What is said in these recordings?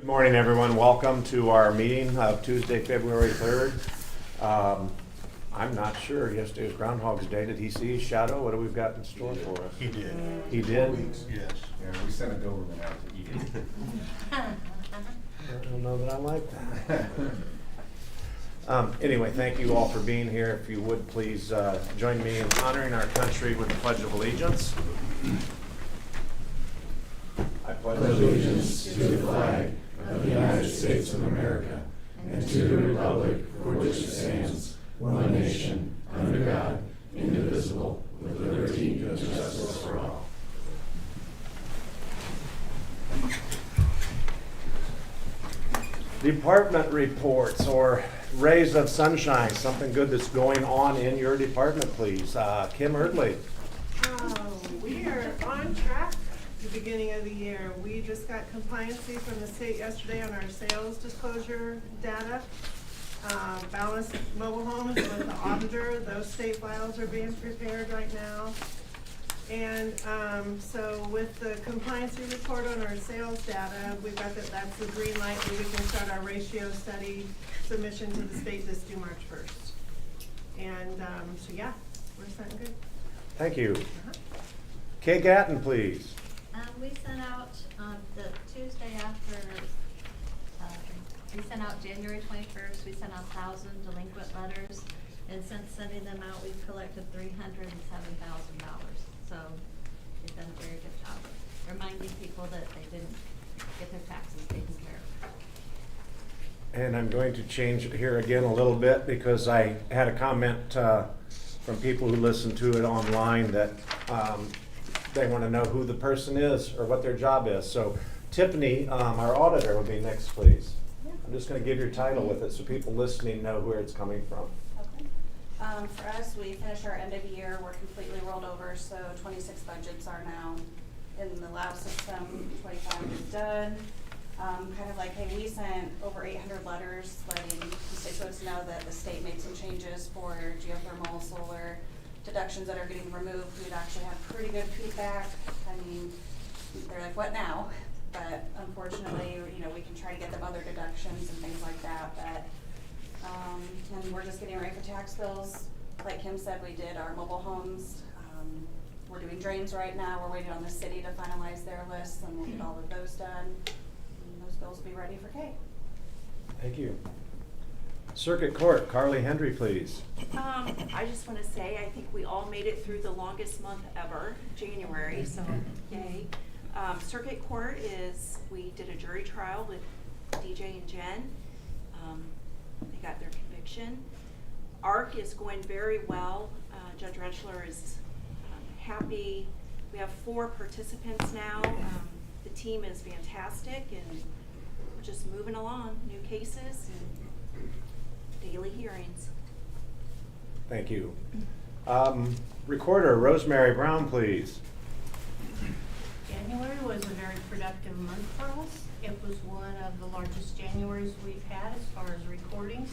Good morning, everyone. Welcome to our meeting of Tuesday, February 3rd. I'm not sure. Yesterday was Groundhog's Day. Did he see his shadow? What do we got in store for us? He did. He did? 4 weeks, yes. Yeah, we sent a Doberman out to eat it. I don't know that I like that. Anyway, thank you all for being here. If you would, please join me in honoring our country with the Pledge of Allegiance. I pledge Allegiance to the flag of the United States of America and to the republic for which it stands, one nation, under God, indivisible, with liberty and justice for all. Department reports or rays of sunshine, something good that's going on in your department, please. Kim Erdley. We are on track at the beginning of the year. We just got compliancy from the state yesterday on our sales disclosure data. Balanced mobile homes with the auditor, those state files are being prepared right now. And so with the compliancy report on our sales data, we've got that's the green light where we can start our ratio study submission to the state this due March 1st. And so yeah, we're starting good. Thank you. Kay Gatton, please. We sent out the Tuesday after, we sent out January 21st, we sent out 1,000 delinquent letters, and since sending them out, we've collected $307,000. So we've done a very good job of reminding people that they didn't get their taxes taken care of. And I'm going to change it here again a little bit because I had a comment from people who listened to it online that they want to know who the person is or what their job is. So Tiffany, our auditor, would be next, please. Yeah. I'm just going to give your title with it so people listening know where it's coming from. Okay. For us, we finished our end of year. We're completely rolled over, so 26 budgets are now in the lab system. 25 is done. Kind of like, hey, we sent over 800 letters letting constituents know that the state made some changes for geothermal, solar deductions that are getting removed. We'd actually had pretty good feedback. I mean, they're like, what now? But unfortunately, you know, we can try to get them other deductions and things like that. But and we're just getting ready for tax bills. Like Kim said, we did our mobile homes. We're doing drains right now. We're waiting on the city to finalize their lists, and we'll get all of those done. And those bills will be ready for Kay. Thank you. Circuit Court, Carly Hendry, please. I just want to say, I think we all made it through the longest month ever, January, so yay. Circuit Court is, we did a jury trial with DJ and Jen. They got their conviction. ARC is going very well. Judge Rentschler is happy. We have 4 participants now. The team is fantastic, and we're just moving along. New cases and daily hearings. Thank you. Recorder, Rosemary Brown, please. January was a very productive month for us. It was one of the largest Januaries we've had as far as recordings,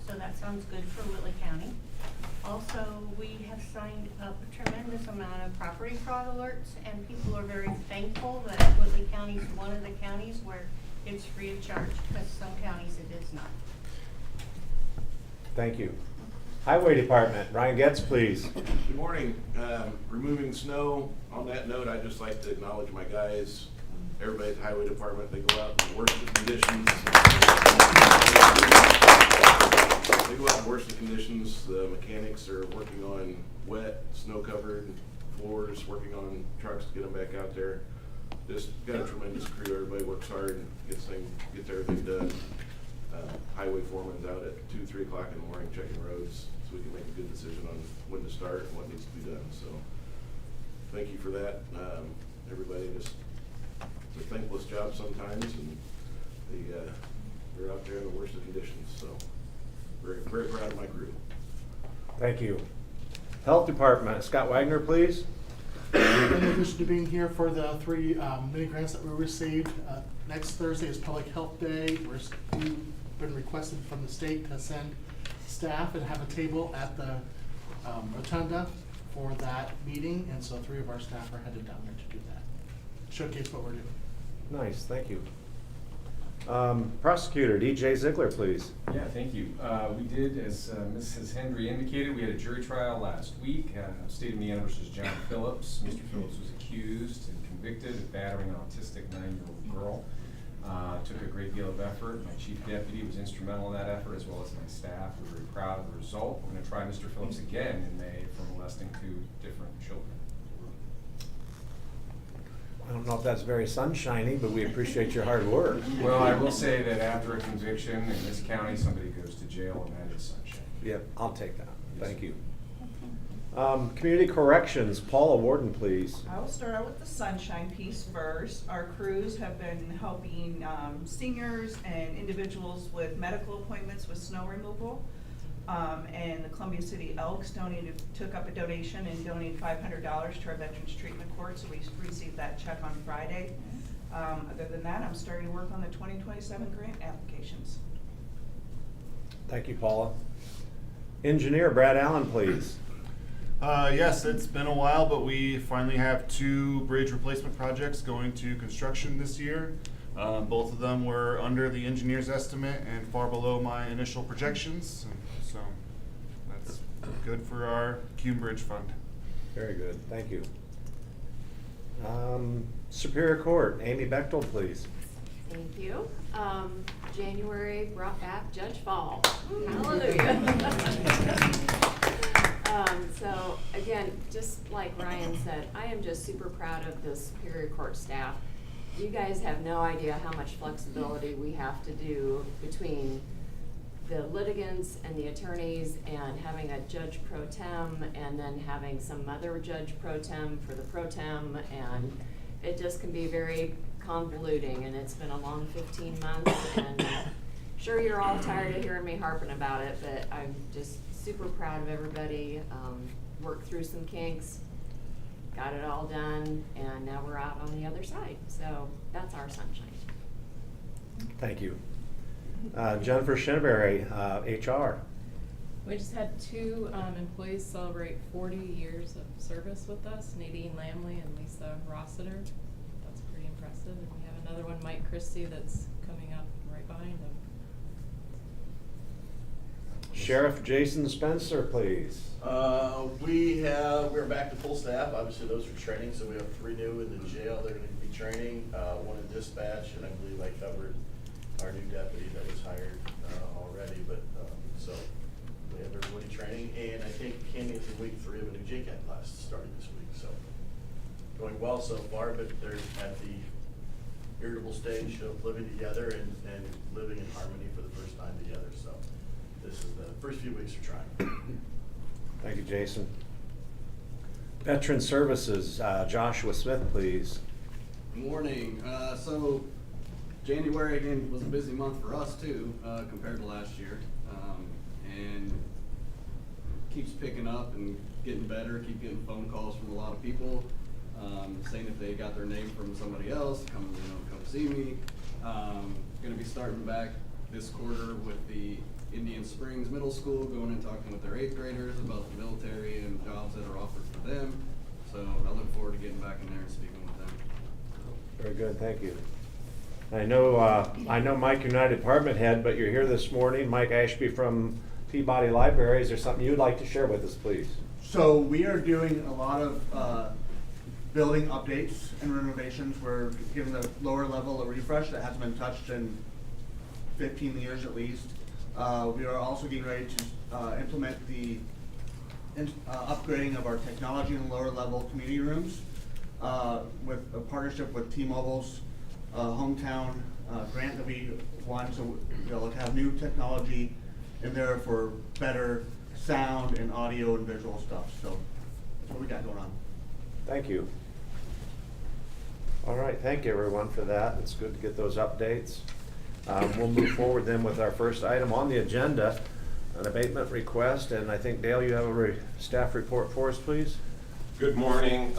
so that sounds good for Whitley County. Also, we have signed up a tremendous amount of property fraud alerts, and people are very thankful that Whitley County is one of the counties where it's free of charge, because some counties it is not. Thank you. Highway Department, Ryan Getz, please. Good morning. Removing snow. On that note, I'd just like to acknowledge my guys, everybody at the Highway Department. They go out and work the conditions. They go out and work the conditions. The mechanics are working on wet, snow-covered floors, working on trucks to get them back out there. Just got a tremendous crew. Everybody works hard and gets everything done. Highway foreman's out at 2, 3 o'clock in the morning checking roads so we can make a good decision on when to start and what needs to be done. So thank you for that. Everybody, just it's a thankless job sometimes, and they're out there in the worst of conditions. So very, very proud of my crew. Thank you. Health Department, Scott Wagner, please. In addition to being here for the 3 mini grants that we received, next Thursday is Public Health Day. We've been requested from the state to send staff and have a table at the rotunda for that meeting, and so 3 of our staff are headed down there to do that. Showcase what we're doing. Nice, thank you. Prosecutor, DJ Ziegler, please. Yeah, thank you. We did, as Mrs. Hendry indicated, we had a jury trial last week, State of Indiana versus John Phillips. Mr. Phillips was accused and convicted of battering an autistic 9-year-old girl. Took a great deal of effort. My chief deputy was instrumental in that effort, as well as my staff. We were very proud of the result. We're going to try Mr. Phillips again in May for molesting 2 different children. I don't know if that's very sunshiny, but we appreciate your hard work. Well, I will say that after a conviction in this county, somebody goes to jail, and that is sunshine. Yep, I'll take that. Thank you. Community Corrections, Paula Warden, please. I will start out with the sunshine piece first. Our crews have been helping seniors and individuals with medical appointments with snow removal. And the Columbia City Elks took up a donation and donated $500 to our Veterans Treatment Court, so we received that check on Friday. Other than that, I'm starting to work on the 2027 grant applications. Thank you, Paula. Engineer Brad Allen, please. Yes, it's been a while, but we finally have 2 bridge replacement projects going to construction this year. Both of them were under the engineer's estimate and far below my initial projections, so that's good for our Cume Bridge Fund. Very good, thank you. Superior Court, Amy Bechtold, please. Thank you. January brought back Judge Fall. Hallelujah. So again, just like Ryan said, I am just super proud of the Superior Court staff. You guys have no idea how much flexibility we have to do between the litigants and the attorneys and having a judge pro tem and then having some other judge pro tem for the pro tem, and it just can be very convoluting, and it's been a long 15 months, and sure you're all tired of hearing me harping about it, but I'm just super proud of everybody. Worked through some kinks, got it all done, and now we're out on the other side. So that's our sunshine. Thank you. Jennifer Shinneberry, HR. We just had 2 employees celebrate 40 years of service with us, Nadine Lamley and Lisa Rossiter. That's pretty impressive. And we have another one, Mike Christie, that's coming up right behind him. Sheriff Jason Spencer, please. We're back to full staff. Obviously, those are training, so we have 3 new in the jail. They're going to be training. 1 in dispatch, and I believe I covered our new deputy that was hired already. But so we have everybody training, and I think Kenny is in week 3 of a new JCAT class starting this week. So going well so far, but they're at the irritable stage of living together and living in harmony for the first time together. So this is the first few weeks of trying. Thank you, Jason. Veteran Services, Joshua Smith, please. Good morning. So January again was a busy month for us too, compared to last year, and keeps picking up and getting better. Keep getting phone calls from a lot of people saying if they got their name from somebody else, come see me. Going to be starting back this quarter with the Indian Springs Middle School, going and talking with their 8th graders about the military and jobs that are offered for them. So I look forward to getting back in there and speaking with them. Very good, thank you. I know Mike, you're not a department head, but you're here this morning. Mike Ashby from Peabody Library. Is there something you'd like to share with us, please? So we are doing a lot of building updates and renovations. We're giving the lower level a refresh that hasn't been touched in 15 years at least. We are also getting ready to implement the upgrading of our technology in the lower level community rooms with a partnership with T-Mobile's hometown grant that we won. So we'll have new technology in there for better sound and audio and visual stuff. So that's what we got going on. Thank you. All right, thank you everyone for that. It's good to get those updates. We'll move forward then with our first item on the agenda, an abatement request, and I think Dale, you have a staff report for us, please. Good morning.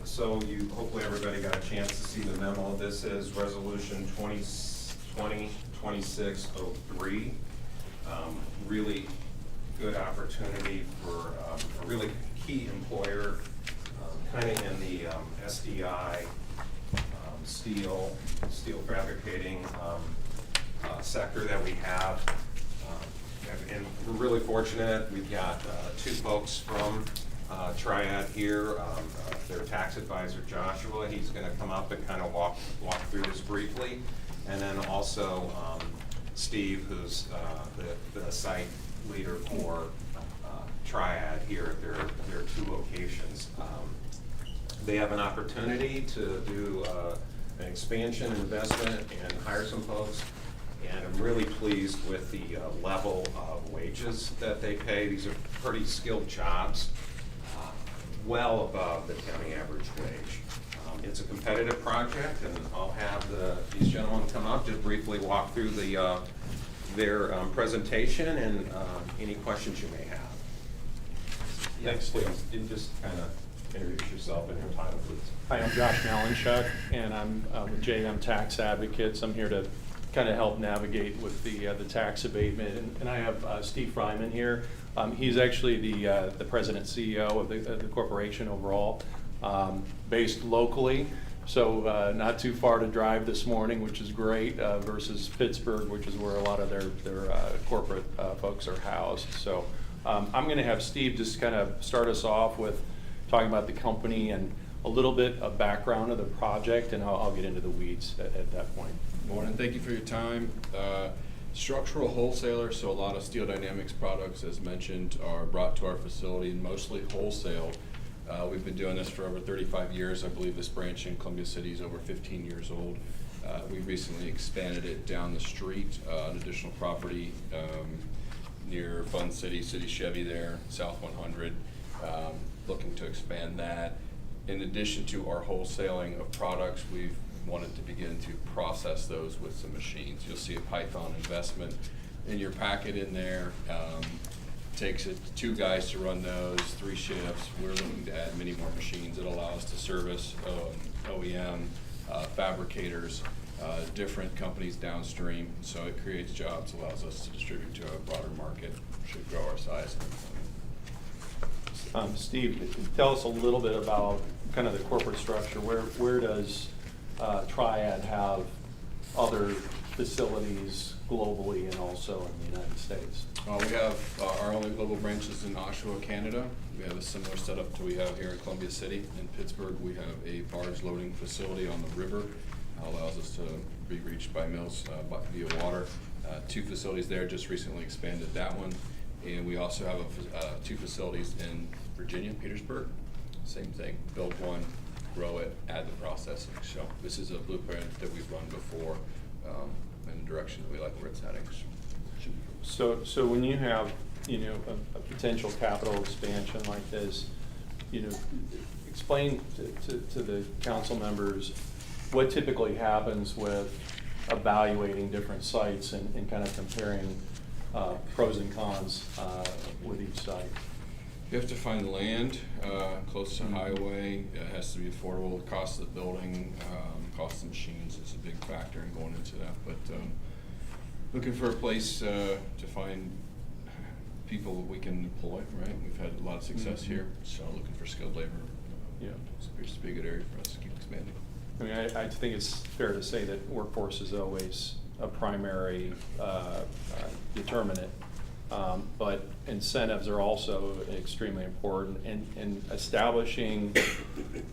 So hopefully everybody got a chance to see the memo. This is resolution 2020-2603. Really good opportunity for a really key employer, kind of in the SDI steel fabricating sector that we have. And we're really fortunate. We've got two folks from Triad here. Their tax advisor, Joshua, he's going to come up and kind of walk through this briefly. And then also Steve, who's the site leader for Triad here at their two locations. They have an opportunity to do an expansion investment and hire some folks. And I'm really pleased with the level of wages that they pay. These are pretty skilled jobs, well above the county average wage. It's a competitive project, and I'll have these gentlemen come up, just briefly walk through their presentation and any questions you may have. Thanks, please. You can just kind of introduce yourself and your title, please. Hi, I'm Josh Malinchuk, and I'm with JM Tax Advocates. I'm here to kind of help navigate with the tax abatement, and I have Steve Fryman here. He's actually the president CEO of the corporation overall, based locally, so not too far to drive this morning, which is great, versus Pittsburgh, which is where a lot of their corporate folks are housed. So I'm going to have Steve just kind of start us off with talking about the company and a little bit of background of the project, and I'll get into the weeds at that point. Morning, thank you for your time. Structural wholesaler, so a lot of Steel Dynamics products, as mentioned, are brought to our facility, and mostly wholesale. We've been doing this for over 35 years. I believe this branch in Columbia City is over 15 years old. We recently expanded it down the street, an additional property near Fun City Chevy there, South 100, looking to expand that. In addition to our wholesaling of products, we've wanted to begin to process those with some machines. You'll see a Python investment in your packet in there. Takes 2 guys to run those, 3 shifts. We're looking to add many more machines that allow us to service OEM, fabricators, different companies downstream. So it creates jobs, allows us to distribute to a broader market, should grow our size. Steve, tell us a little bit about kind of the corporate structure. Where does Triad have other facilities globally and also in the United States? We have our only global branches in Oshawa, Canada. We have a similar setup to we have here in Columbia City. In Pittsburgh, we have a barge loading facility on the river. Allows us to be reached by mills via water. 2 facilities there, just recently expanded that one. And we also have 2 facilities in Virginia, Petersburg. Same thing, build one, grow it, add the processing. So this is a blueprint that we've run before in the direction that we like where it's heading. So when you have, a potential capital expansion like this, explain to the council members what typically happens with evaluating different sites and kind of comparing pros and cons with each site. You have to find land close to highway. It has to be affordable. The cost of the building, cost of the machines is a big factor in going into that. But looking for a place to find people that we can employ, right? We've had a lot of success here, so looking for skilled labor. Yeah, it's a big good area for us to keep expanding. I mean, I think it's fair to say that workforce is always a primary determinant, but incentives are also extremely important. And establishing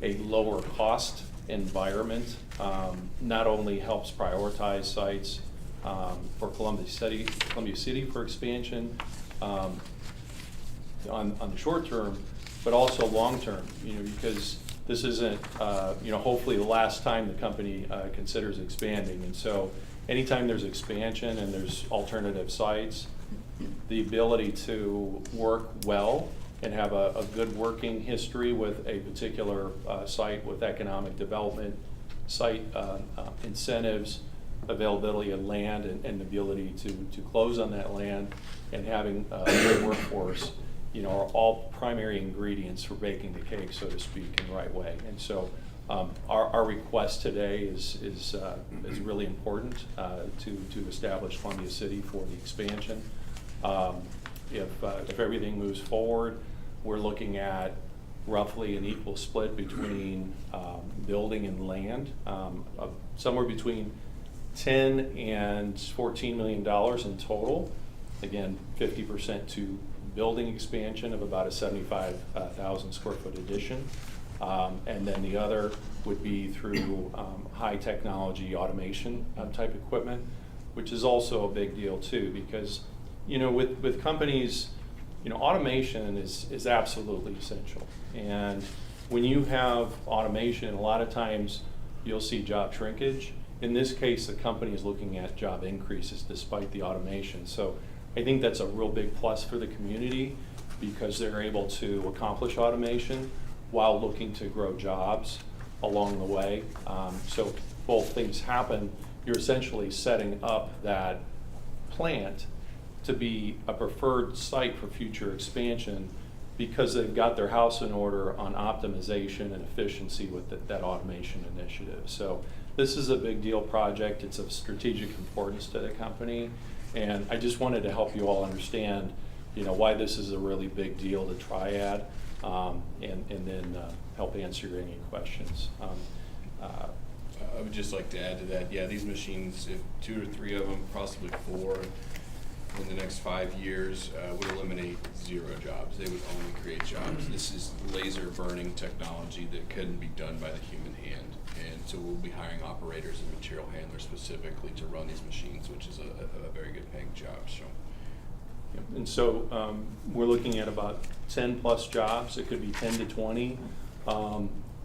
a lower cost environment not only helps prioritize sites for Columbia City for expansion on the short term, but also long term. Because this isn't hopefully the last time the company considers expanding, and so anytime there's expansion and there's alternative sites, the ability to work well and have a good working history with a particular site with economic development, site incentives, availability of land, and the ability to close on that land, and having a good workforce, are all primary ingredients for baking the cake, so to speak, in the right way. And so our request today is really important to establish Columbia City for the expansion. If everything moves forward, we're looking at roughly an equal split between building and land, somewhere between $10 and $14 million in total. Again, 50% to building expansion of about a 75,000 square foot addition. And then the other would be through high technology automation type equipment, which is also a big deal too, because, you know, with companies, you know, automation is absolutely essential. And when you have automation, a lot of times you'll see job shrinkage. In this case, the company is looking at job increases despite the automation. So I think that's a real big plus for the community, because they're able to accomplish automation while looking to grow jobs along the way. So both things happen. You're essentially setting up that plant to be a preferred site for future expansion, because they've got their house in order on optimization and efficiency with that automation initiative. So this is a big deal project. It's of strategic importance to the company. And I just wanted to help you all understand, you know, why this is a really big deal to Triad, and then help answer any questions. I would just like to add to that, yeah, these machines, if 2 or 3 of them, possibly 4, in the next 5 years, would eliminate 0 jobs. They would only create jobs. This is laser burning technology that couldn't be done by the human hand. And so we'll be hiring operators and material handlers specifically to run these machines, which is a very good paying job. So. And so we're looking at about 10 plus jobs. It could be 10 to 20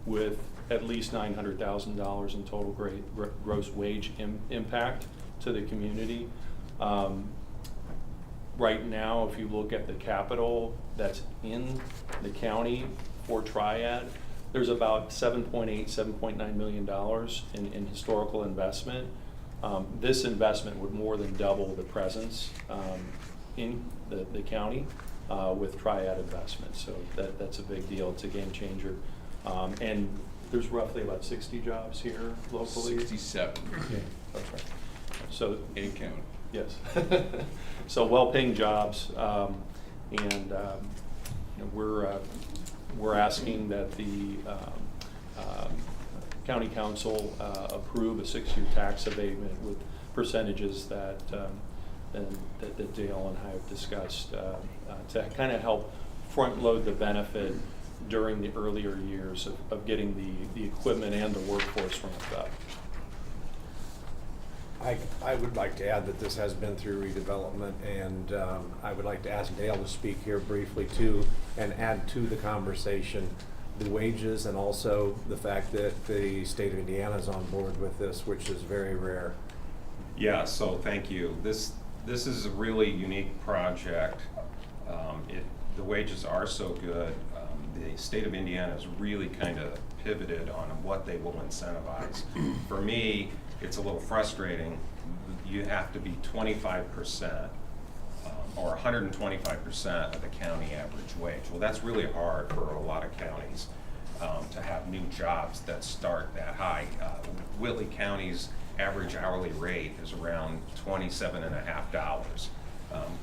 with at least $900,000 in total gross wage impact to the community. Right now, if you look at the capital that's in the county for Triad, there's about $7.8, $7.9 million in historical investment. This investment would more than double the presence in the county with Triad investment. So that's a big deal. It's a game changer. And there's roughly about 60 jobs here locally. 67. Okay. Okay. So in county. Yes. So well-paying jobs, and you know, we're asking that the county council approve a 6-year tax abatement with percentages that Dale and I have discussed to kind of help front load the benefit during the earlier years of getting the equipment and the workforce ramped up. I would like to add that this has been through redevelopment, and I would like to ask Dale to speak here briefly too, and add to the conversation the wages and also the fact that the state of Indiana is on board with this, which is very rare. Yeah, so thank you. This is a really unique project. The wages are so good. The state of Indiana has really kind of pivoted on what they will incentivize. For me, it's a little frustrating. You have to be 25% or 125% of the county average wage. Well, that's really hard for a lot of counties to have new jobs that start that high. Whitley County's average hourly rate is around $27.50.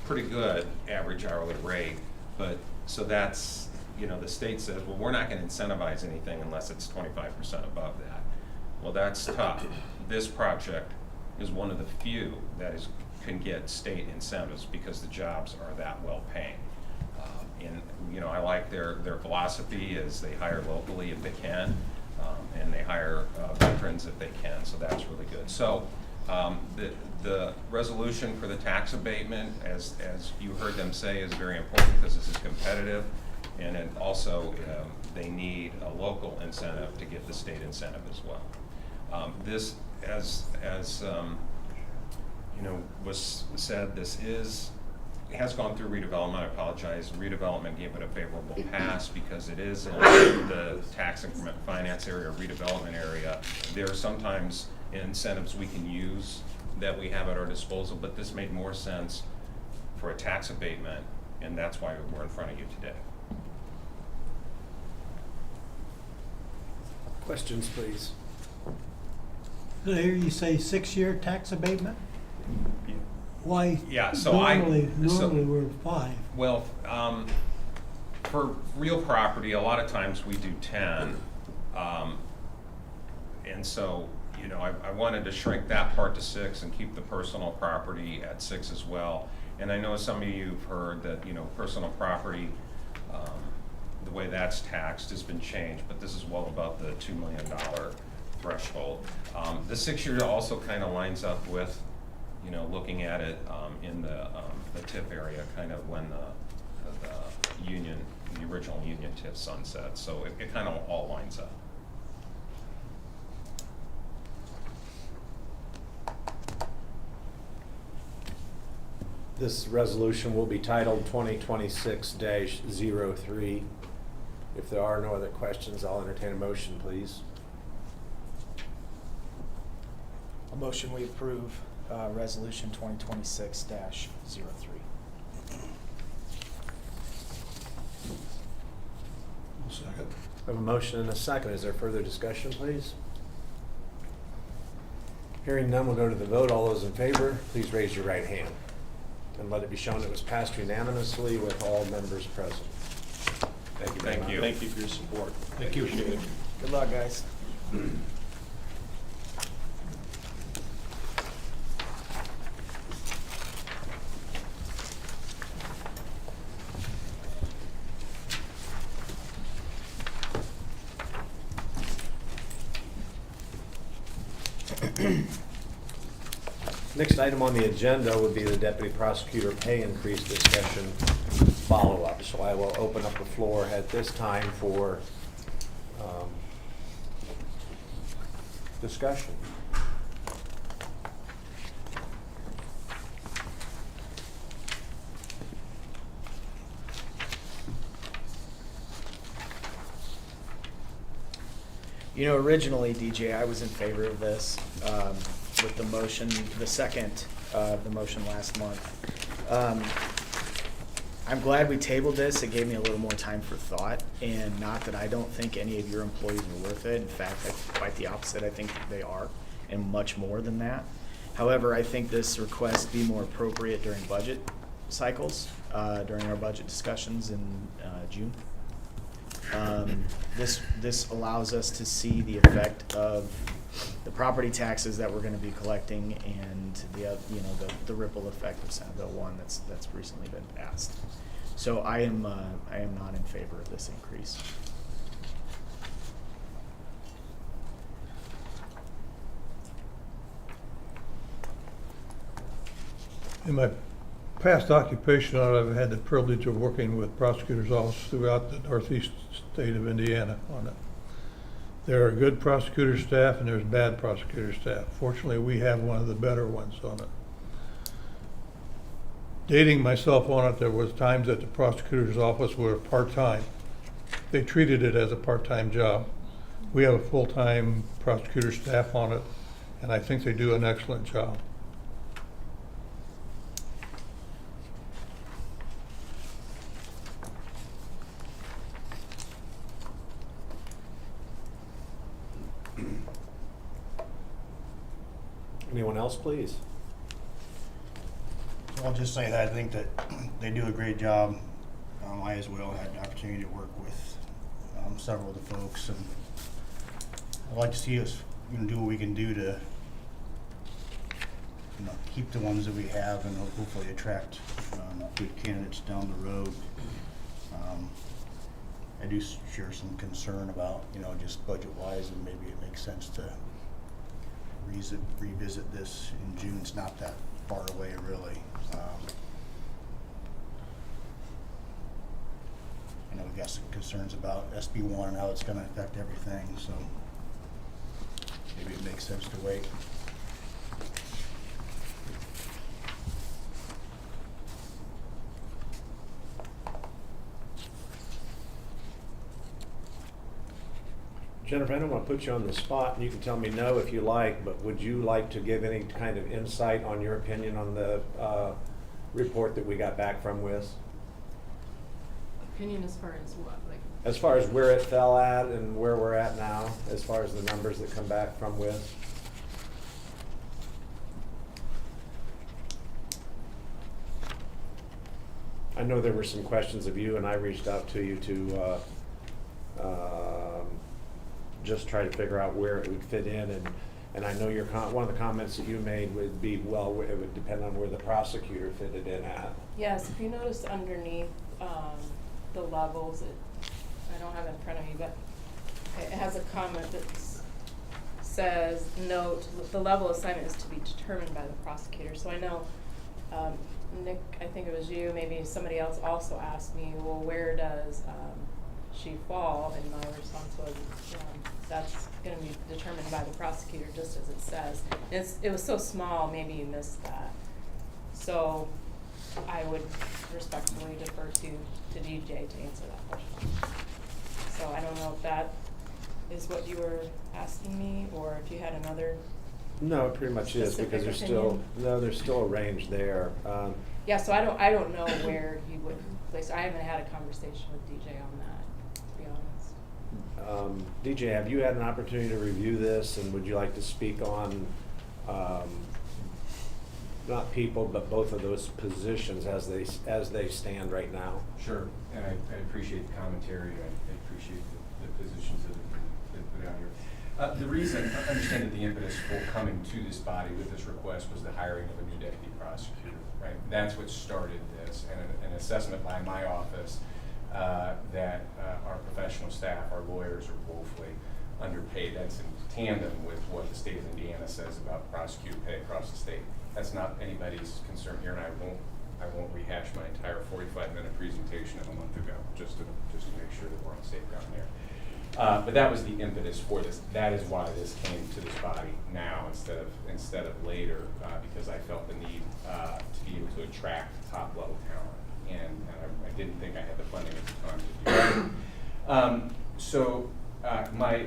Pretty good average hourly rate, but so that's, you know, the state says, well, we're not going to incentivize anything unless it's 25% above that. Well, that's tough. This project is one of the few that can get state incentives because the jobs are that well paying. And you know, I like their philosophy is they hire locally if they can, and they hire veterans if they can. So that's really good. So the resolution for the tax abatement, as you heard them say, is very important because this is competitive, and it also they need a local incentive to get the state incentive as well. This, as you know, was said, this has gone through redevelopment. I apologize. Redevelopment gave it a favorable pass because it is in the tax increment finance area, or redevelopment area. There are sometimes incentives we can use that we have at our disposal, but this made more sense for a tax abatement, and that's why we're in front of you today. Questions, please. Did I hear you say 6-year tax abatement? Yeah. Why? Yeah, so normally so, we're 5. Well, for real property, a lot of times we do 10. And so, you know, I wanted to shrink that part to 6 and keep the personal property at 6 as well. And I know some of you have heard that, you know, personal property, the way that's taxed has been changed, but this is well above the $2 million threshold. The 6-year also kind of lines up with, you know, looking at it in the TIF area, kind of when the original union TIF sunsets. So it kind of all lines up. This resolution will be titled 2026-03. If there are no other questions, I'll entertain a motion, please. A motion we approve resolution 2026-03. Second. I have a motion and a second. Is there further discussion, please? Hearing none, we'll go to the vote. All those in favor, please raise your right hand. And let it be shown it was passed unanimously with all members present. Thank you very much. Thank you for your support. Thank you. Appreciate it. Good luck, guys. Next item on the agenda would be the deputy prosecutor pay increase discussion follow-up. So I will open up the floor at this time for discussion. You know, originally, DJ, I was in favor of this with the motion, the second the motion last month. I'm glad we tabled this. It gave me a little more time for thought, and not that I don't think any of your employees are worth it. In fact, quite the opposite. I think they are, and much more than that. However, I think this request be more appropriate during budget cycles, during our budget discussions in June. This allows us to see the effect of the property taxes that we're going to be collecting and the ripple effect of Senate Bill 1 that's recently been passed. So I am not in favor of this increase. In my past occupation, I've had the privilege of working with prosecutors' office throughout the northeast state of Indiana on it. There are good prosecutor staff and there's bad prosecutor staff. Fortunately, we have one of the better ones on it. Dating myself on it, there was times that the prosecutor's office were part-time. They treated it as a part-time job. We have a full-time prosecutor staff on it, and I think they do an excellent job. Anyone else, please? I'll just say that I think that they do a great job. I as well had the opportunity to work with several of the folks, and I'd like to see us do what we can do to keep the ones that we have and hopefully attract good candidates down the road. I do share some concern about just budget-wise, and maybe it makes sense to revisit this in June. It's not that far away, really. We've got some concerns about SB1 and how it's going to affect everything, so maybe it makes sense to wait. Jennifer, I don't want to put you on the spot, and you can tell me no if you like, but would you like to give any kind of insight on your opinion on the report that we got back from WIS? Opinion as far as what? Like, As far as where it fell at and where we're at now, as far as the numbers that come back from WIS? I know there were some questions of you, and I reached out to you to just try to figure out where it would fit in, and I know your one of the comments that you made would be, well, it would depend on where the prosecutor fitted in at. Yes, if you notice underneath the levels, I don't have it in front of me, but it has a comment that says, note, the level assignment is to be determined by the prosecutor. So I know, Nick, I think it was you, maybe somebody else also asked me, well, where does she fall? And my response was, that's going to be determined by the prosecutor, just as it says. And it was so small, maybe you missed that. So I would respectfully defer to DJ to answer that question. So I don't know if that is what you were asking me, or if you had another. No, it pretty much is, because there's still, there's still a range there. Yeah, so I don't know where you would place. I haven't had a conversation with DJ on that, to be honest. DJ, have you had an opportunity to review this, and would you like to speak on, not people, but both of those positions as they stand right now? Sure, and I appreciate the commentary. I appreciate the positions that have been put out here. The reason, understand that the impetus for coming to this body with this request was the hiring of a new deputy prosecutor, right? That's what started this, and an assessment by my office that our professional staff, our lawyers, are woefully underpaid. That's in tandem with what the state of Indiana says about prosecutor pay across the state. That's not anybody's concern here, and I won't rehash my entire 45-minute presentation of a month ago, just to make sure that we're on safe ground there. But that was the impetus for this. That is why this came to this body now instead of later, because I felt the need to be able to attract top-level talent, and I didn't think I had the funding at the time to do that.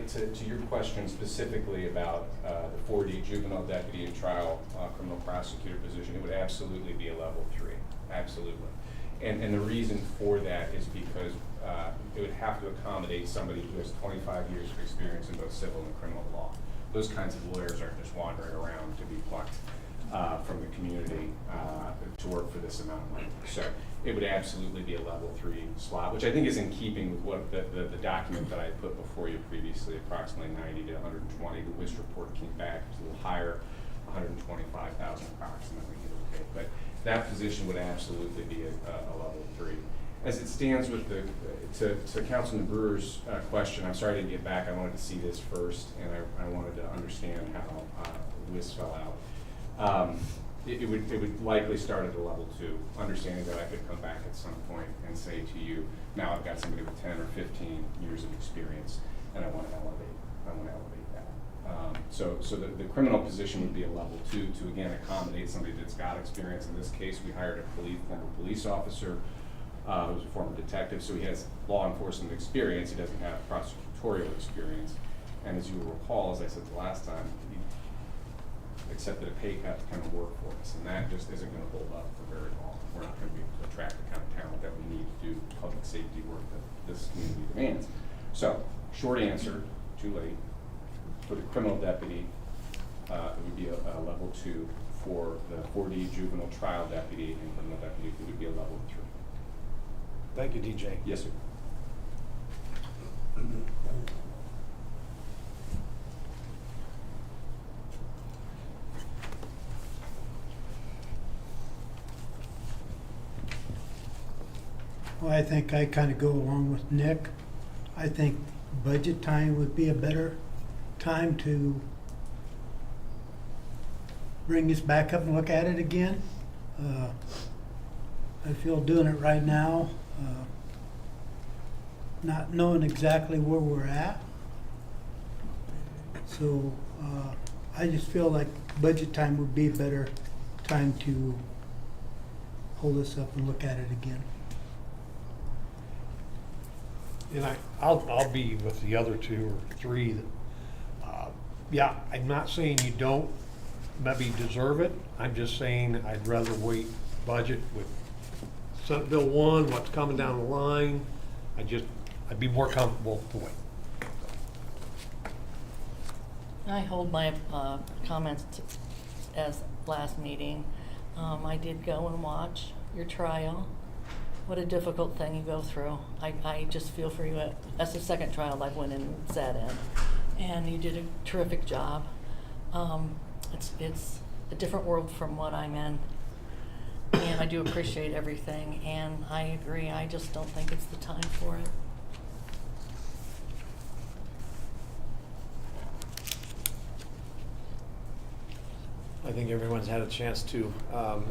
To your question specifically about the 4D juvenile deputy and trial criminal prosecutor position, it would absolutely be a level 3, absolutely. And the reason for that is because it would have to accommodate somebody who has 25 years of experience in both civil and criminal law. Those kinds of lawyers aren't just wandering around to be plucked from the community to work for this amount of money. So it would absolutely be a level 3 slot, which I think is in keeping with what the document that I put before you previously, approximately 90 to 120. The WIS report came back, it was a little higher, 125,000 approximately, give or take. But that position would absolutely be a level 3. As it stands with to Councilman Brewer's question, I'm sorry I didn't get back. I wanted to see this first, and I wanted to understand how WIS fell out. It would likely start at a level 2, understanding that I could come back at some point and say to you, now I've got somebody with 10 or 15 years of experience, and I want to elevate that. So the criminal position would be a level 2 to again accommodate somebody that's got experience. In this case, we hired a former police officer who's a former detective, so he has law enforcement experience. He doesn't have prosecutorial experience. And as you will recall, as I said the last time, he accepted a pay cut to come and work for us, and that just isn't going to hold up for very long. We're not going to be able to attract the kind of talent that we need to do public safety work that this community demands. So, short answer, too late. For the criminal deputy, it would be a level 2. For the 4D juvenile trial deputy and criminal deputy, it would be a level 3. Thank you, DJ. Yes, sir. Well, I think I kind of go along with Nick. I think budget time would be a better time to bring this back up and look at it again. I feel doing it right now, not knowing exactly where we're at. So I just feel like budget time would be a better time to hold this up and look at it again. And I'll be with the other 2 or 3 that, yeah, I'm not saying you don't maybe deserve it. I'm just saying I'd rather wait budget with Senate Bill 1, what's coming down the line. I'd be more comfortable to wait. I hold my comments as last meeting. I did go and watch your trial. what a difficult thing you go through. I just feel for you. That's the second trial I've went in and sat in, and you did a terrific job. It's a different world from what I'm in, and I do appreciate everything, and I agree. I just don't think it's the time for it. I think everyone's had a chance to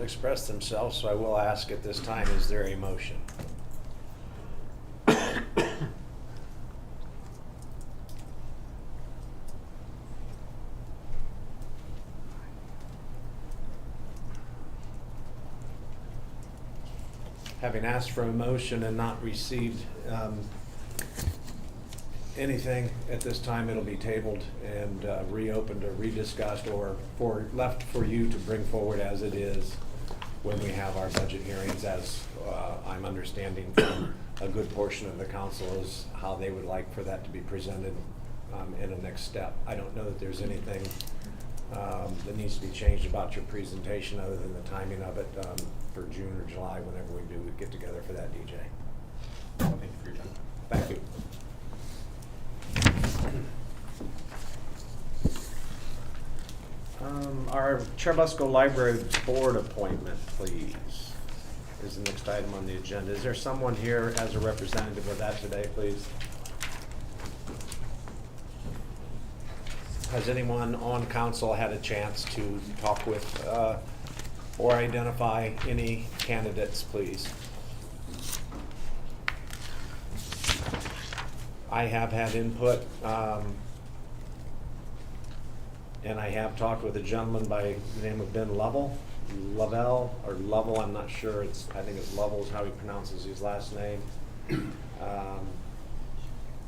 express themselves, so I will ask at this time, is there a motion? Having asked for a motion and not received anything at this time, it'll be tabled and reopened or rediscussed, or left for you to bring forward as it is when we have our budget hearings, as I'm understanding from a good portion of the council is how they would like for that to be presented in the next step. I don't know that there's anything that needs to be changed about your presentation other than the timing of it for June or July, whenever we do get together for that, DJ. Thank you for your time. Thank you. Our Churubusco Library Board appointment, please, is the next item on the agenda. Is there someone here as a representative of that today, please? Has anyone on council had a chance to talk with or identify any candidates, please? I have had input, and I have talked with a gentleman by the name of Ben Lovell, I'm not sure. I think it's Lovell is how he pronounces his last name.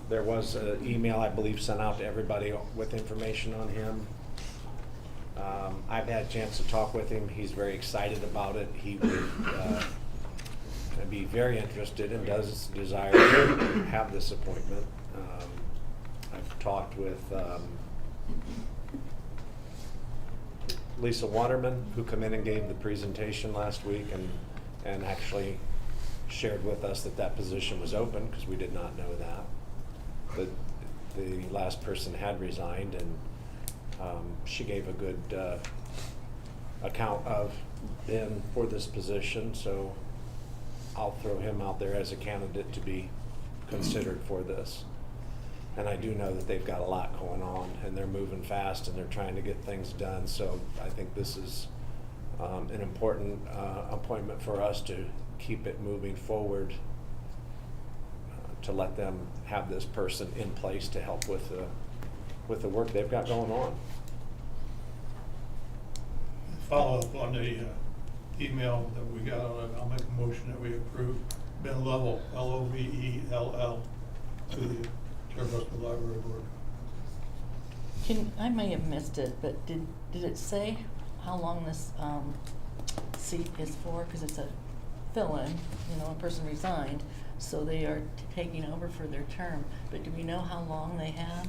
There was an email, I believe, sent out to everybody with information on him. I've had a chance to talk with him. He's very excited about it. He would be very interested and does desire to have this appointment. I've talked with Lisa Waterman, who came in and gave the presentation last week and actually shared with us that position was open, because we did not know that. But the last person had resigned, and she gave a good account of Ben for this position, so I'll throw him out there as a candidate to be considered for this. And I do know that they've got a lot going on, and they're moving fast, and they're trying to get things done. So I think this is an important appointment for us to keep it moving forward, to let them have this person in place to help with the work they've got going on. Follow up on the email that we got on it, I'll make a motion that we approve Ben Lovell, Lovell, to the Churubusco Library Board. I may have missed it, but did it say how long this seat is for? Because it's a fill-in, a person resigned, so they are taking over for their term. But do we know how long they have?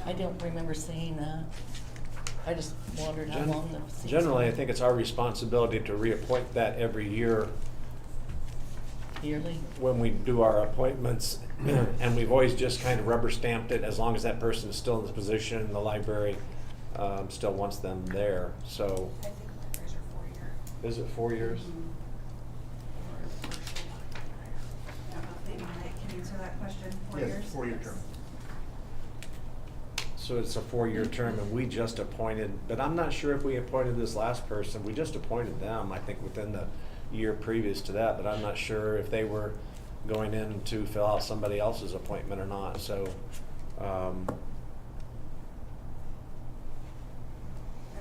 I don't remember seeing that. I just wondered how long the seats Generally, were. I think it's our responsibility to reappoint that every year. Yearly? When we do our appointments, and we've always just kind of rubber stamped it as long as that person is still in the position, and the library still wants them there, so. I think libraries are 4 years. Is it 4 years? I don't know if maybe Mike can answer that question. 4 Yes, years? 4-year term. So it's a 4-year term, and we just appointed, but I'm not sure if we appointed this last person. We just appointed them, I think, within the year previous to that, but I'm not sure if they were going in to fill out somebody else's appointment or not, so. And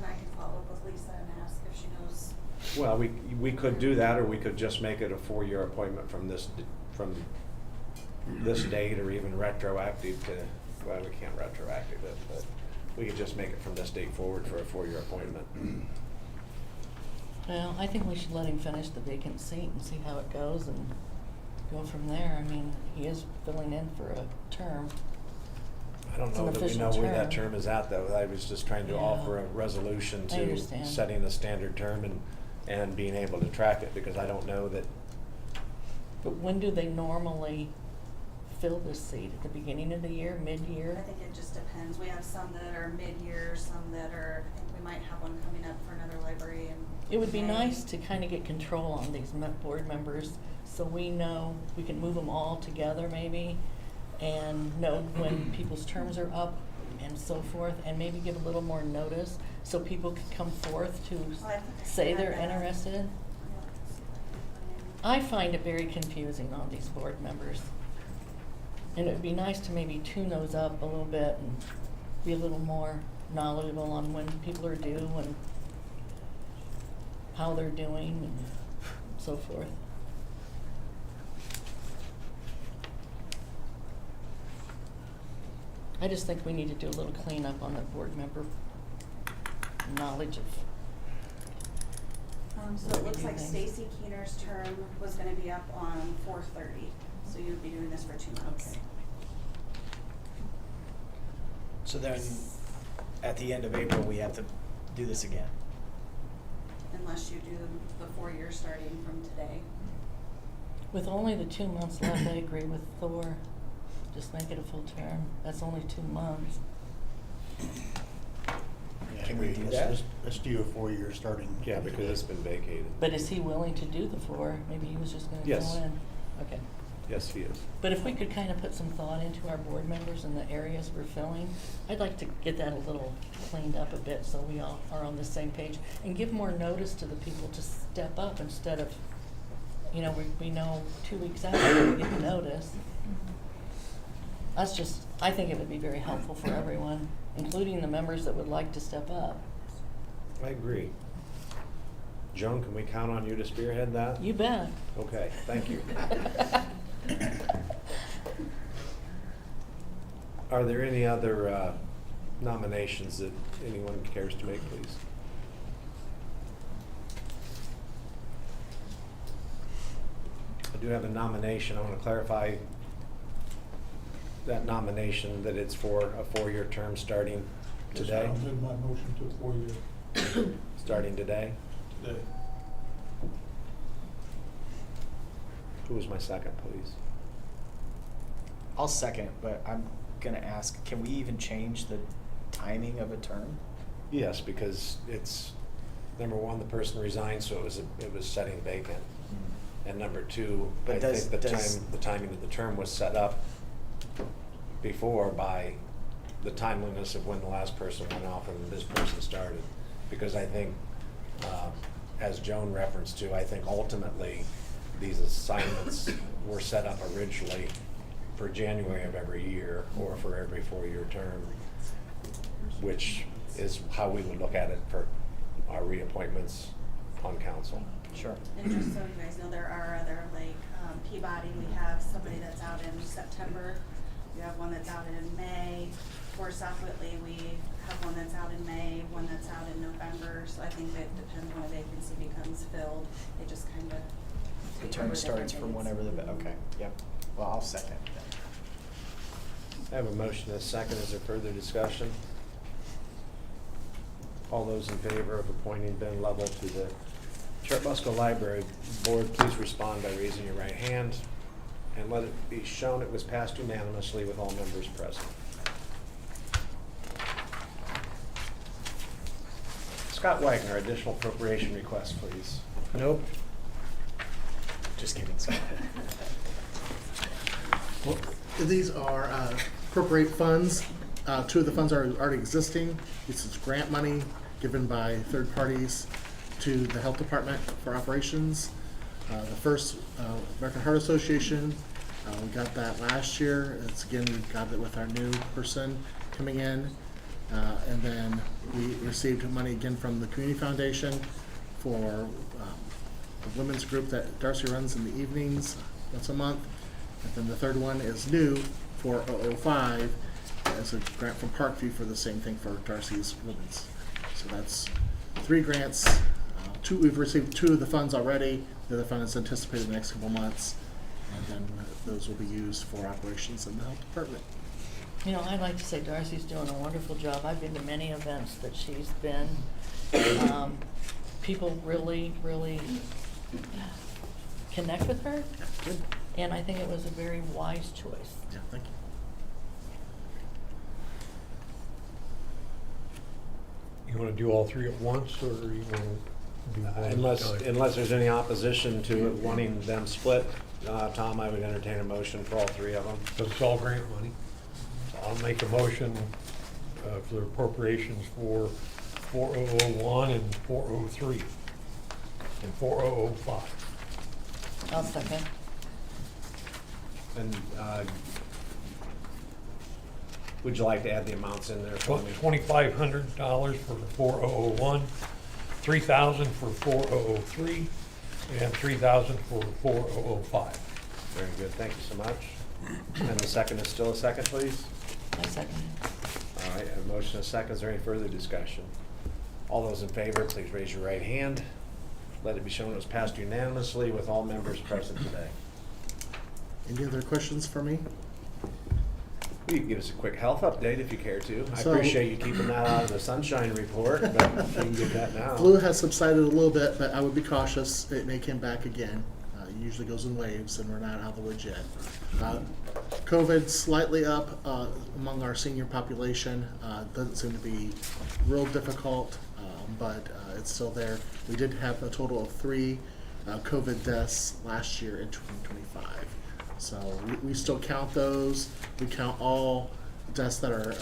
I can follow up with Lisa and ask if she knows. Well, we could do that, or we could just make it a 4-year appointment from this date, or even retroactive to, well, we can't retroactive it, but we could just make it from this date forward for a 4-year appointment. Well, I think we should let him finish the vacant seat and see how it goes and go from there. I mean, he is filling in for a term. I don't It's know an that we know official where that term. term is at, though. I was just trying to Yeah. offer a resolution I to understand. setting a standard term and being able to track it, because I don't know that But when do they normally fill this seat? At the beginning of the year, mid-year? I think it just depends. We have some that are mid-year, some that are, I think we might have one coming up for another library in It would be May. nice to kind of get control on these board members, so we know, we can move them all together maybe, and know when people's terms are up and so forth, and maybe give a little more notice, so people can come forth to say they're interested. I find it very confusing on these board members. And it would be nice to maybe tune those up a little bit and be a little more knowledgeable on when people are due and how they're doing and so forth. I just think we need to do a little cleanup on the board member knowledge of. So it looks like Stacy Keener's term was gonna be up on 4/30, so you'd be doing this for 2 months. Okay. So then, at the end of April, we have to do this again. Unless you do the 4 years starting from today. With only the 2 months left, I agree with Thor. Just make it a full term. That's only 2 months. Yeah, Can we agree. do Let's- that? Let's do a 4-year starting. Yeah, because it's been vacated. But is he willing to do the 4? Maybe he was just gonna Yes. go in. Okay. Yes, he is. But if we could kind of put some thought into our board members and the areas we're filling, I'd like to get that a little cleaned up a bit so we all are on the same page. And give more notice to the people to step up instead of, you know, we know 2 weeks out, we get the notice. That's just, I think it would be very helpful for everyone, including the members that would like to step up. I agree. Joan, can we count on you to spearhead that? You bet. Okay, thank you. Are there any other nominations that anyone cares to make, please? I do have a nomination. I want to clarify that nomination, that it's for a 4-year term starting today. I'll amend my motion to 4 year Starting today. today. Who was my second, please? I'll second, but I'm gonna ask, can we even change the timing of a term? Yes, because it's, number one, the person resigned, so it was setting vacant. And number two, But I does- think does- the timing of the term was set up before by the timeliness of when the last person went off and this person started. Because I think, as Joan referenced to, I think ultimately, these assignments were set up originally for January of every year or for every 4-year term, which is how we would look at it for our reappointments on council. Sure. And just so you guys know, there are other, like, Peabody, we have somebody that's out in September. We have one that's out in May. For South Whitley, we have one that's out in May, one that's out in November. So I think it depends when a vacancy becomes filled. It just kind of. The term starts from whenever okay, yep. Well, I'll second that. I have a motion and a second. Is there further discussion? All those in favor of appointing Ben Lovell to the Churubusco Library Board, please respond by raising your right hand. And let it be shown it was passed unanimously with all members present. Scott Wagner, additional appropriation request, please. Nope. Just kidding, sorry. Well, these are appropriate funds. 2 of the funds are already existing. This is grant money given by third parties to the health department for operations. The first, American Heart Association, we got that last year. It's again, we got it with our new person coming in. And then we received money again from the Community Foundation for the women's group that Darcy runs in the evenings once a month. And then the third one is new for 005 as a grant from Parkview for the same thing for Darcy's women's. So that's 3 grants. We've received 2 of the funds already. The other fund is anticipated in the next couple months. And then those will be used for operations in the health department. You know, I'd like to say Darcy's doing a wonderful job. I've been to many events that she's been. People really, really connect with her, Yeah, good. and I think it was a very wise choice. Yeah, thank you. You wanna do all three at once, or you wanna do one at a time? Unless there's any opposition to it wanting them split, Tom, I would entertain a motion for all three of them. Because it's all grant money. So I'll make a motion for the appropriations for 4001 and 403 and 4005. I'll second. And would you like to add the amounts in there for me? $2,500 for 4001, $3,000 for 4003, and $3,000 for 4005. Very good, thank you so much. And the second is still a second, please? I second. All right, a motion, a second. Is there any further discussion? All those in favor, please raise your right hand. Let it be shown it was passed unanimously with all members present today. Any other questions for me? You can give us a quick health update if you care to. I So- appreciate you keeping that out of the sunshine report, but you can give that now. Flu has subsided a little bit, but I would be cautious. It may come back again. It usually goes in waves, and we're not out of the woods yet. COVID slightly up among our senior population. Doesn't seem to be real difficult, but it's still there. We did have a total of 3 COVID deaths last year in 2025. So we still count those. We count all deaths that are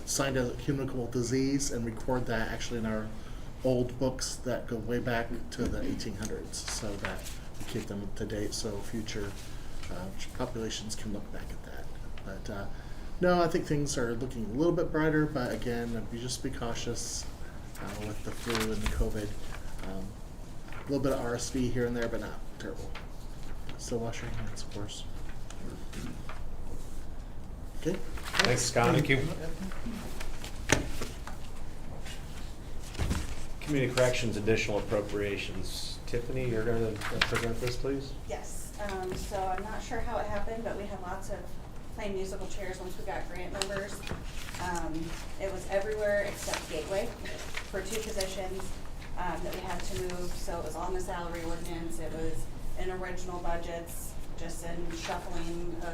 signed as a communicable disease and record that actually in our old books that go way back to the 1800s, so that we keep them up to date so future populations can look back at that. But no, I think things are looking a little bit brighter, but again, we just be cautious with the flu and the COVID. A little bit of RSV here and there, but not terrible. Still wash your hands, of course. Okay. Thanks, Scott. Thank you. Community Corrections additional appropriations. Tiffany, you're going to present this, please? Yes, so I'm not sure how it happened, but we had lots of plain musical chairs once we got grant numbers. It was everywhere except Gateway for 2 positions that we had to move. So it was on the salary ordinance, it was in original budgets, just in shuffling of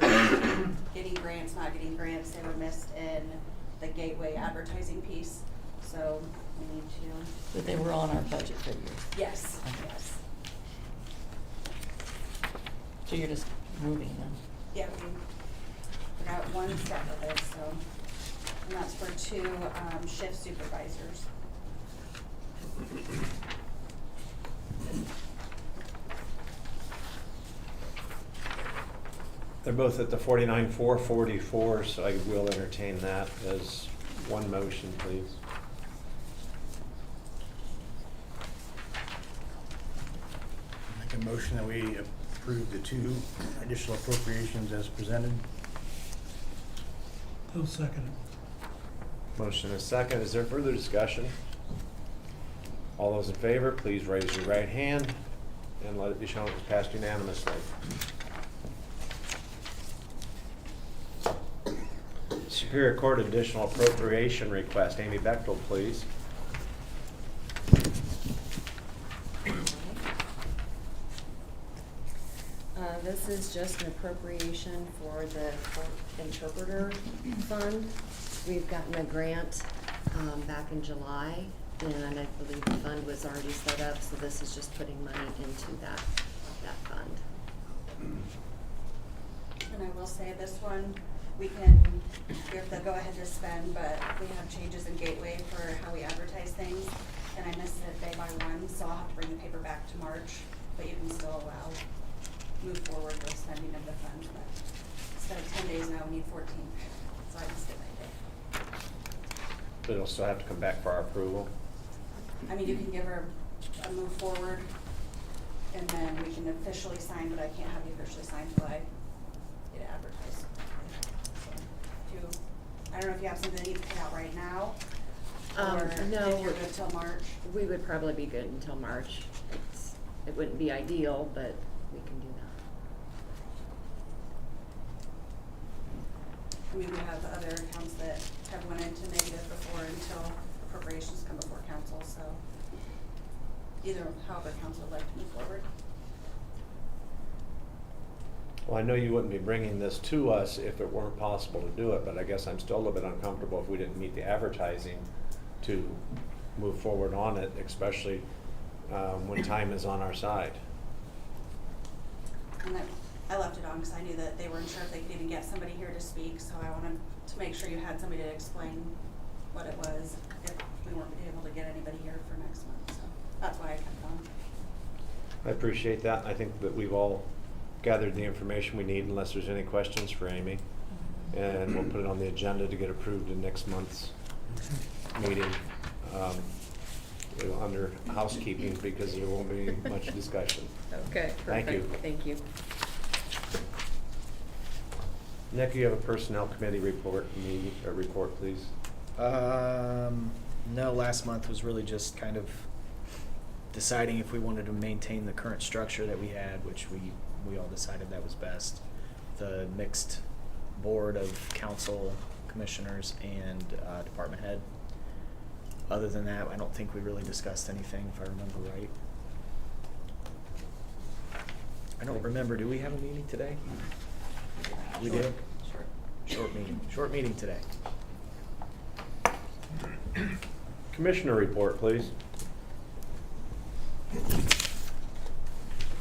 getting grants, not getting grants. They were missed in the Gateway advertising piece. So we need to. But they were on our budget figures. Yes, yes. So you're just moving them. Yeah, we got one step of it, so, and that's for 2 shift supervisors. They're both at the 49,444, so I will entertain that as one motion, please. Make a motion that we approve the 2 additional appropriations as presented. I'll second it. Motion is second. Is there further discussion? All those in favor, please raise your right hand and let it be shown it was passed unanimously. Superior Court additional appropriation request. Amy Bechtold, please. This is just an appropriation for the court interpreter fund. We've gotten a grant back in July, and I believe the fund was already set up, so this is just putting money into that fund. And I will say this one, we can give the go-ahead to spend, but we have changes in Gateway for how we advertise things, and I missed it day by one, so I'll have to bring the paper back to March, but you can still move forward with spending of the fund, but instead of 10 days now, we need 14, so I missed it by day. But it'll still have to come back for our approval. I mean, you can give her a move forward, and then we can officially sign, but I can't have you officially signed until I get it advertised. So, I don't know if you have something that needs to put out right now, or No. if you're good till March. We would probably be good until March. It wouldn't be ideal, but we can do that. I mean, we have the other accounts that have went into negative before until appropriations come before council, so either however council would like to move forward. Well, I know you wouldn't be bringing this to us if it weren't possible to do it, but I guess I'm still a little bit uncomfortable if we didn't meet the advertising to move forward on it, especially when time is on our side. And I left it on because I knew that they weren't sure if they could even get somebody here to speak, so I wanted to make sure you had somebody to explain what it was if we weren't able to get anybody here for next month, so that's why I kept on. I appreciate that. I think that we've all gathered the information we need, unless there's any questions for Amy. And we'll put it on the agenda to get approved in next month's meeting, under housekeeping, because there won't be much discussion. Okay, Thank you. perfect. Thank you. Nick, you have a personnel committee report, please. No, last month was really just kind of deciding if we wanted to maintain the current structure that we had, which we all decided that was best. The mixed board of council, commissioners, and department head. Other than that, I don't think we really discussed anything, if I remember right. I don't remember, do we have a meeting today? We did? Short meeting today. Commissioner report, please.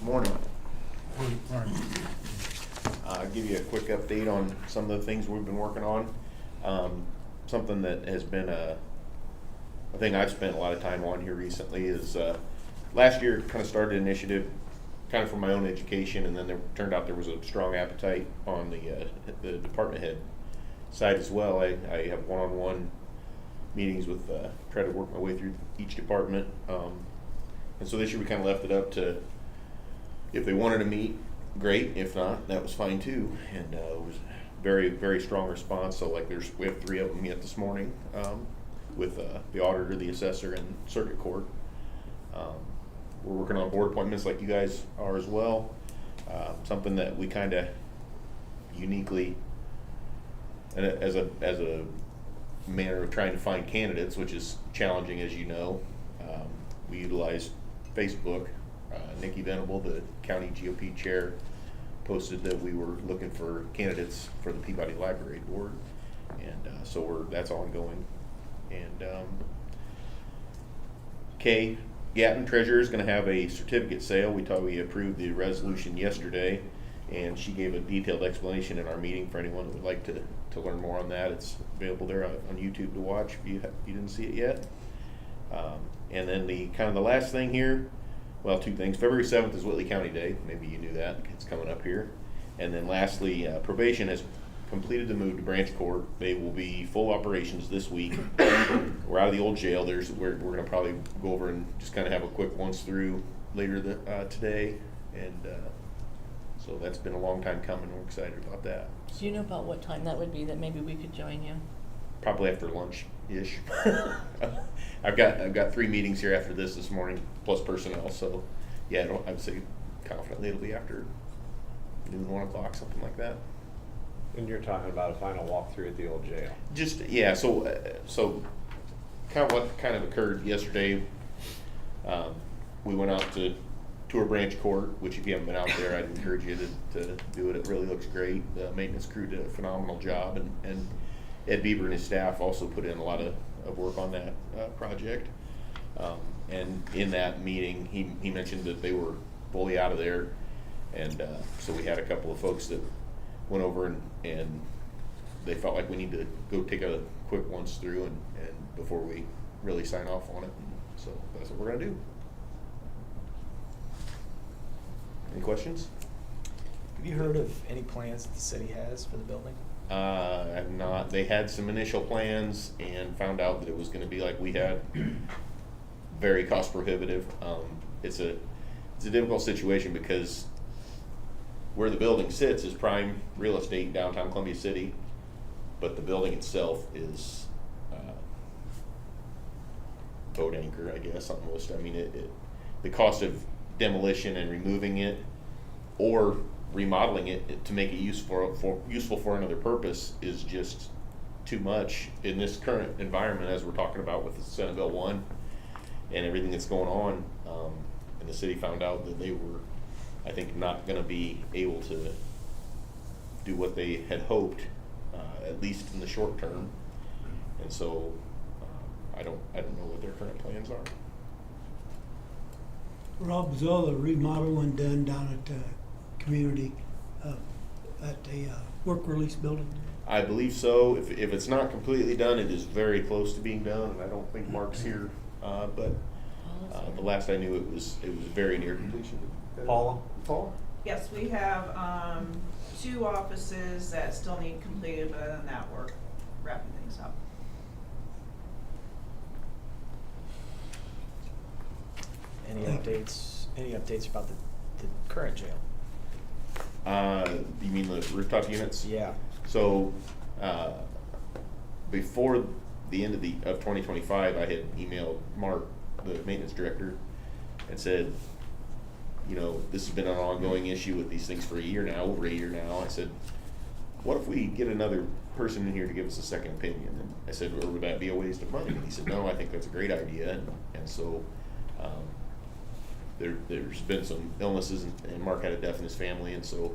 Morning. I'll give you a quick update on some of the things we've been working on. Something that has been a thing I've spent a lot of time on here recently is last year kind of started an initiative kind of for my own education, and then there turned out there was a strong appetite on the department head side as well. I have one-on-one meetings with try to work my way through each department, and so this year we kind of left it up to, if they wanted to meet, great. If not, that was fine too. And it was very, very strong response. So like we have 3 of them yet this morning, with the auditor, the assessor, and circuit court. We're working on board appointments like you guys are as well. Something that we kind of uniquely, and as a manner of trying to find candidates, which is challenging, as you know, we utilize Facebook. Nikki Venable, the county GOP chair, posted that we were looking for candidates for the Peabody Library Board, and so that's ongoing. And Kay Gatton, treasurer, is going to have a certificate sale. We approved the resolution yesterday, and she gave a detailed explanation in our meeting for anyone who would like to learn more on that. It's available there on YouTube to watch if you didn't see it yet. And then the last thing here, well, 2 things. February 7th is Whitley County Day. Maybe you knew that. It's coming up here. And then lastly, probation has completed the move to branch court. They will be full operations this week. We're out of the old jail. We're going to probably go over and just kind of have a quick once through later today. And so that's been a long time coming. We're excited about that. Do you know about what time that would be that maybe we could join you? Probably after lunch-ish. I've got 3 meetings here after this morning, plus personnel. So yeah, I would say confidently it'll be after noon, 1 o'clock, something like that. And you're talking about a final walkthrough at the old jail. Just, yeah, so kind of what kind of occurred yesterday, we went out to tour branch court, which if you haven't been out there, I'd encourage you to do it. It really looks great. The maintenance crew did a phenomenal job, and Ed Bieber and his staff also put in a lot of work on that project. And in that meeting, he mentioned that they were fully out of there, and so we had a couple of folks that went over and they felt like we need to go take a quick once through and before we really sign off on it. And so that's what we're gonna do. Any questions? Have you heard of any plans that the city has for the building? I've not. They had some initial plans and found out that it was gonna be like we had, very cost prohibitive. It's a difficult situation because where the building sits is prime real estate in downtown Columbia City, but the building itself is boat anchor, I guess, almost. I mean, the cost of demolition and removing it or remodeling it to make it useful for another purpose is just too much in this current environment, as we're talking about with the Senate Bill 1 and everything that's going on. And the city found out that they were, I think, not going to be able to do what they had hoped, at least in the short term. And so, I don't know what their current plans are. Rob, was all the remodeling done down at the community, at the work release building? I believe so. If it's not completely done, it is very close to being done, and I don't think Mark's here. But the last I knew, it was very near completion. Paula? Yes, we have 2 offices that still need completed, but other than that, we're wrapping things up. Any updates about the current jail? You mean the rooftop units? Yeah. So, before the end of 2025, I had emailed Mark, the maintenance director, and said, you know, this has been an ongoing issue with these things for over a year now. I said, what if we get another person in here to give us a second opinion? And I said, or would that be a waste of money? And he said, no, I think that's a great idea. And so, there's been some illnesses, and Mark had a death in his family, and so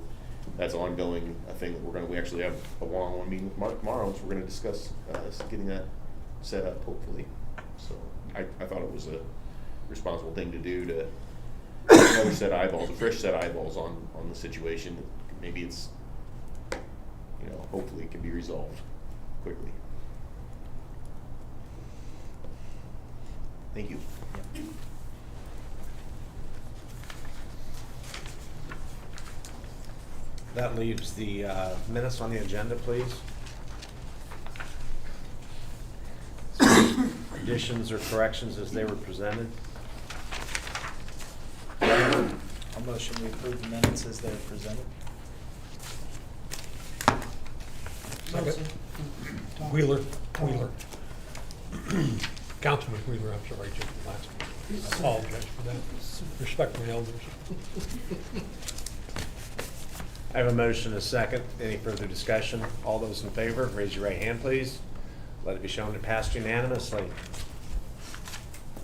that's ongoing, a thing that we actually have a one-on-one meeting with Mark tomorrow, so we're gonna discuss getting that set up, hopefully. So I thought it was a responsible thing to do, to get another set of eyeballs, a fresh set of eyeballs on the situation. Maybe it's, you know, hopefully it can be resolved quickly. Thank you. That leaves the minutes on the agenda, please. Additions or corrections as they were presented. A motion to approve the minutes as they're presented. Second. Wheeler. Councilman Wheeler, I'm sorry, Jim, last one. I apologize for that. Respect my elders. I have a motion and a second. Any further discussion? All those in favor, raise your right hand, please. Let it be shown it passed unanimously.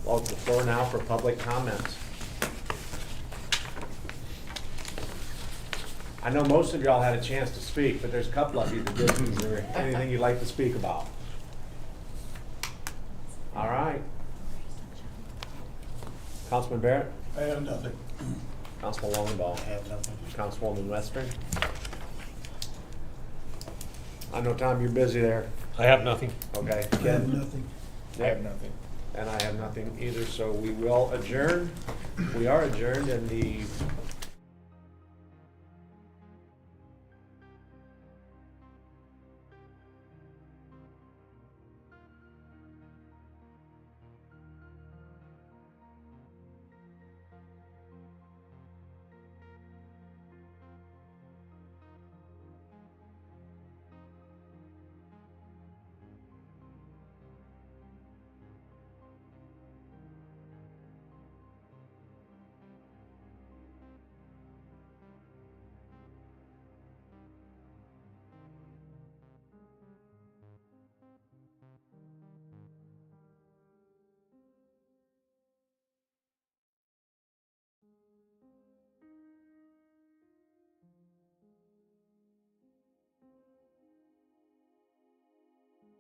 I'll open the floor now for public comments. I know most of y'all had a chance to speak, but there's a couple of you that didn't. Is there anything you'd like to speak about? All right. Councilman Barrett? I have nothing. Councilman Longenball? I have nothing. Councilwoman Western? I know, Tom, you're busy there. I have nothing. Okay. I have Ken? nothing. I have nothing. And I have nothing either, so we will adjourn. We are adjourned, and the